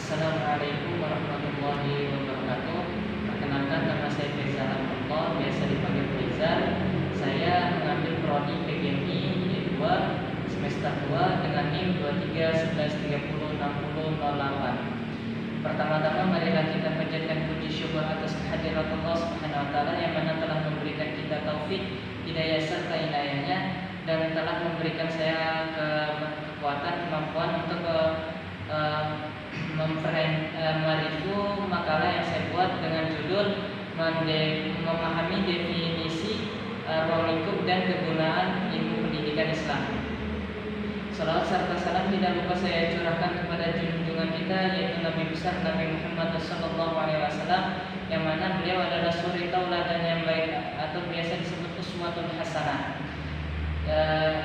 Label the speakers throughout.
Speaker 1: Assalamualaikum warahmatullahi wabarakatuh. Perkenalkan, nama saya Faizal Al-Fatah, biasa dipanggil Faizal. Saya mengambil prodi PGMI Y2 semester 2 dengan NIM 2311306008. Pertama-tama marilah kita panjatkan puji syukur atas kehadirat Allah Subhanahu wa taala yang mana telah memberikan kita taufik, hidayah serta inayahnya, dan telah memberikan saya kekuatan, kemampuan untuk mereview makalah yang saya buat dengan judul memahami definisi ruang lingkup dan kegunaan ilmu pendidikan Islam. Salawat serta salam tidak lupa saya curahkan kepada junjungan kita, yaitu Nabi besar Nabi Muhammad SAW, yang mana beliau adalah suri tauladan yang baik atau biasa disebut uswatun hasanah.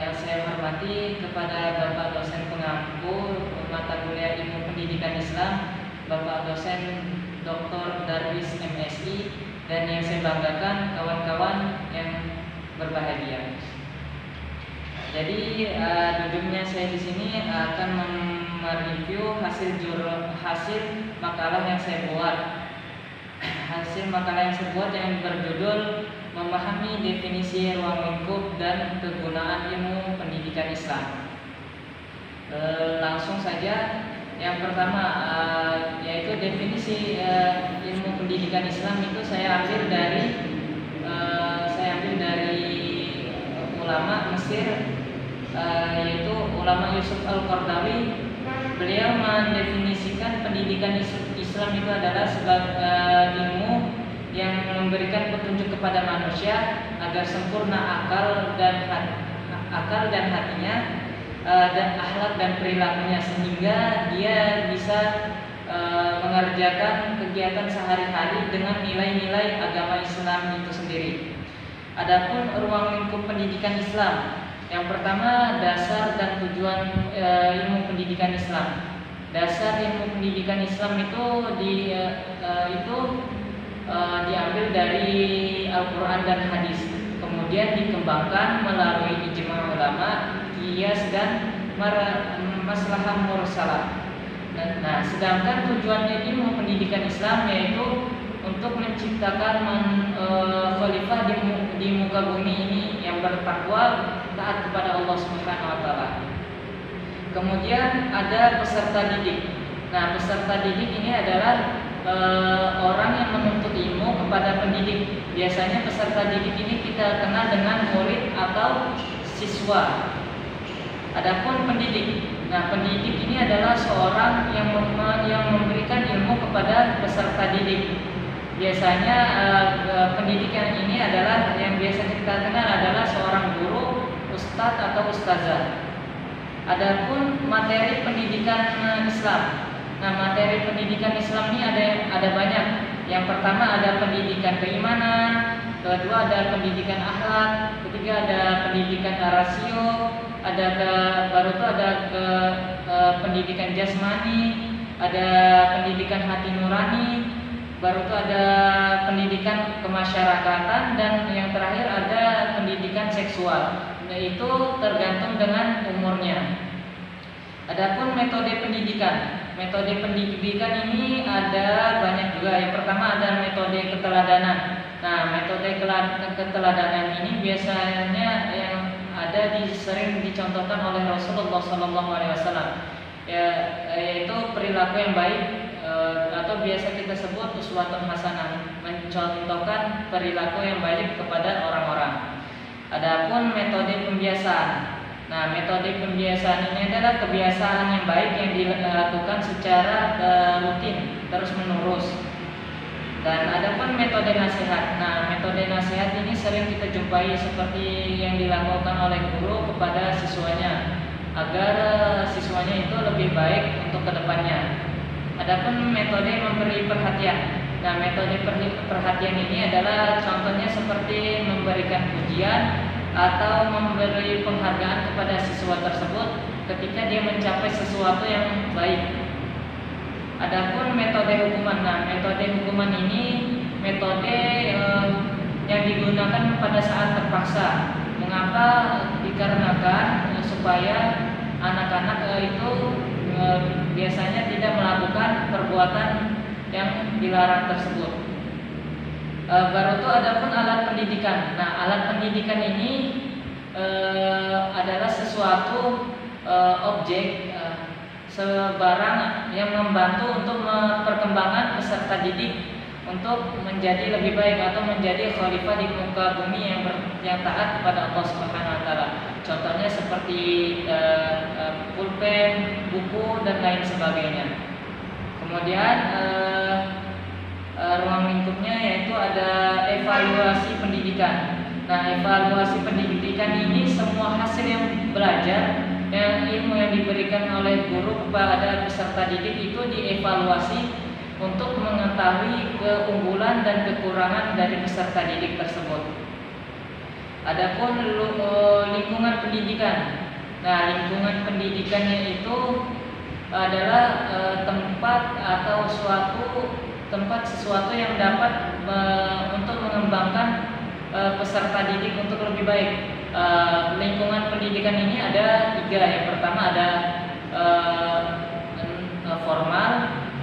Speaker 1: Yang saya hormati kepada Bapak dosen pengampu mata kuliah ilmu pendidikan Islam, Bapak dosen Dr. Darwis MSI, dan yang saya banggakan kawan-kawan yang berbahagia. Jadi duduknya saya di sini akan mereview hasil makalah yang saya buat. Hasil makalah yang saya buat yang berjudul memahami definisi ruang lingkup dan kegunaan ilmu pendidikan Islam. Langsung saja, yang pertama yaitu definisi ilmu pendidikan Islam itu saya ambil dari ulama Mesir, yaitu ulama Yusuf Al-Qaradawi. Beliau mendefinisikan pendidikan Islam itu adalah sebagai ilmu yang memberikan petunjuk kepada manusia agar sempurna akal dan hatinya, dan akhlak dan perilakunya, sehingga dia bisa mengerjakan kegiatan sehari-hari dengan nilai-nilai agama Islam itu sendiri. Adapun ruang lingkup pendidikan Islam, yang pertama dasar dan tujuan ilmu pendidikan Islam. Dasar ilmu pendidikan Islam itu diambil dari Al-Quran dan hadis, kemudian dikembangkan melalui ijma ulama, qiyas dan maslahah mursalah. Nah, sedangkan tujuannya ilmu pendidikan Islam yaitu untuk menciptakan khalifah di muka bumi ini yang bertakwa, taat kepada Allah Subhanahu wa taala. Kemudian ada peserta didik. Nah, peserta didik ini adalah orang yang menuntut ilmu kepada pendidik. Biasanya peserta didik ini kita kenal dengan murid atau siswa. Adapun pendidik. Nah, pendidik ini adalah seorang yang memberikan ilmu kepada peserta didik. Biasanya pendidikan ini adalah yang biasa kita kenal adalah seorang guru, ustadz atau ustazah. Adapun materi pendidikan Islam. Nah, materi pendidikan Islam ini ada banyak. Yang pertama ada pendidikan keimanan, kedua ada pendidikan akhlak, ketiga ada pendidikan rasio, baru itu ada pendidikan jasmani, ada pendidikan hati nurani, baru itu ada pendidikan kemasyarakatan, dan yang terakhir ada pendidikan seksual. Nah, itu tergantung dengan umurnya. Adapun metode pendidikan. Metode pendidikan ini ada banyak juga. Yang pertama ada metode keteladanan. Nah, metode keteladanan ini biasanya yang sering dicontohkan oleh Rasulullah SAW, yaitu perilaku yang baik, atau biasa kita sebut uswatun hasanah, mencontohkan perilaku yang baik kepada orang-orang. Adapun metode pembiasaan. Nah, metode pembiasaan ini adalah kebiasaan yang baik yang dilakukan secara rutin, terus menerus. Dan adapun metode nasihat. Nah, metode nasihat ini sering kita jumpai seperti yang dilakukan oleh guru kepada siswanya, agar siswanya itu lebih baik untuk kedepannya. Adapun metode memberi perhatian. Nah, metode perhatian ini adalah contohnya seperti memberikan pujian atau memberi penghargaan kepada siswa tersebut ketika dia mencapai sesuatu yang baik. Adapun metode hukuman. Nah, metode hukuman ini metode yang digunakan pada saat terpaksa. Mengapa? Dikarenakan supaya anak-anak itu biasanya tidak melakukan perbuatan yang dilarang tersebut. Baru itu adapun alat pendidikan. Nah, alat pendidikan ini adalah sesuatu objek sebarang yang membantu untuk perkembangan peserta didik untuk menjadi lebih baik atau menjadi khalifah di muka bumi yang taat kepada Allah Subhanahu wa taala. Contohnya seperti pulpen, buku dan lain sebagainya. Kemudian ruang lingkupnya yaitu ada evaluasi pendidikan. Nah, evaluasi pendidikan ini semua hasil yang belajar, ilmu yang diberikan oleh guru kepada peserta didik itu dievaluasi untuk mengetahui keunggulan dan kekurangan dari peserta didik tersebut. Adapun lingkungan pendidikan. Nah, lingkungan pendidikannya itu adalah tempat atau sesuatu yang dapat untuk mengembangkan peserta didik untuk lebih baik. Lingkungan pendidikan ini ada 3. Yang pertama ada formal,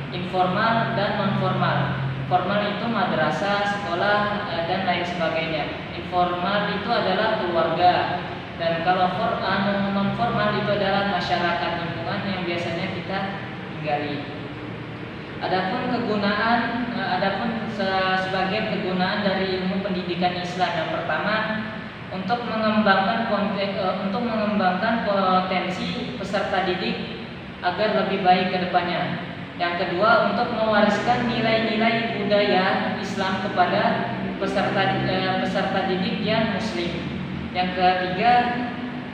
Speaker 1: informal, dan non formal. Formal itu madrasah, sekolah, dan lain sebagainya. Informal itu adalah keluarga, dan kalau non formal itu adalah masyarakat lingkungan yang biasanya kita tinggali. Adapun sebagian kegunaan dari ilmu pendidikan Islam. Yang pertama, untuk mengembangkan potensi peserta didik agar lebih baik ke depannya. Yang kedua, untuk mewariskan nilai-nilai budaya Islam kepada peserta didik yang muslim. Yang ketiga,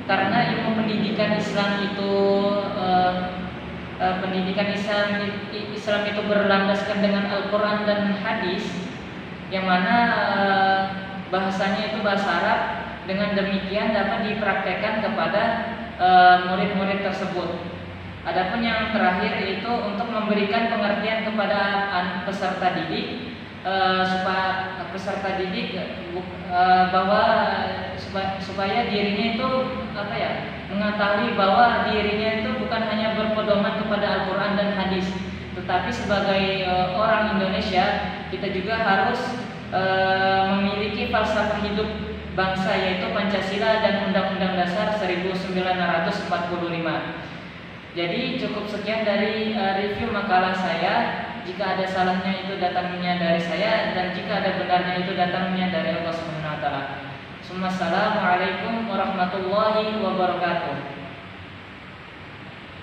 Speaker 1: karena ilmu pendidikan Islam itu Islam itu berlandaskan dengan Al-Quran dan hadis, yang mana bahasanya itu bahasa Arab. Dengan demikian dapat dipraktekkan kepada murid-murid tersebut. Adapun yang terakhir itu untuk memberikan pengertian kepada peserta didik, supaya peserta didik supaya dirinya itu mengetahui bahwa dirinya itu bukan hanya berpedoman kepada Al-Quran dan hadis, tetapi sebagai orang Indonesia kita juga harus memiliki falsafah hidup bangsa, yaitu Pancasila dan Undang-Undang Dasar 1945. Jadi cukup sekian dari review makalah saya. Jika ada salahnya itu datangnya dari saya, dan jika ada benarnya itu datangnya dari Allah Subhanahu wa taala. Assalamualaikum warahmatullahi wabarakatuh.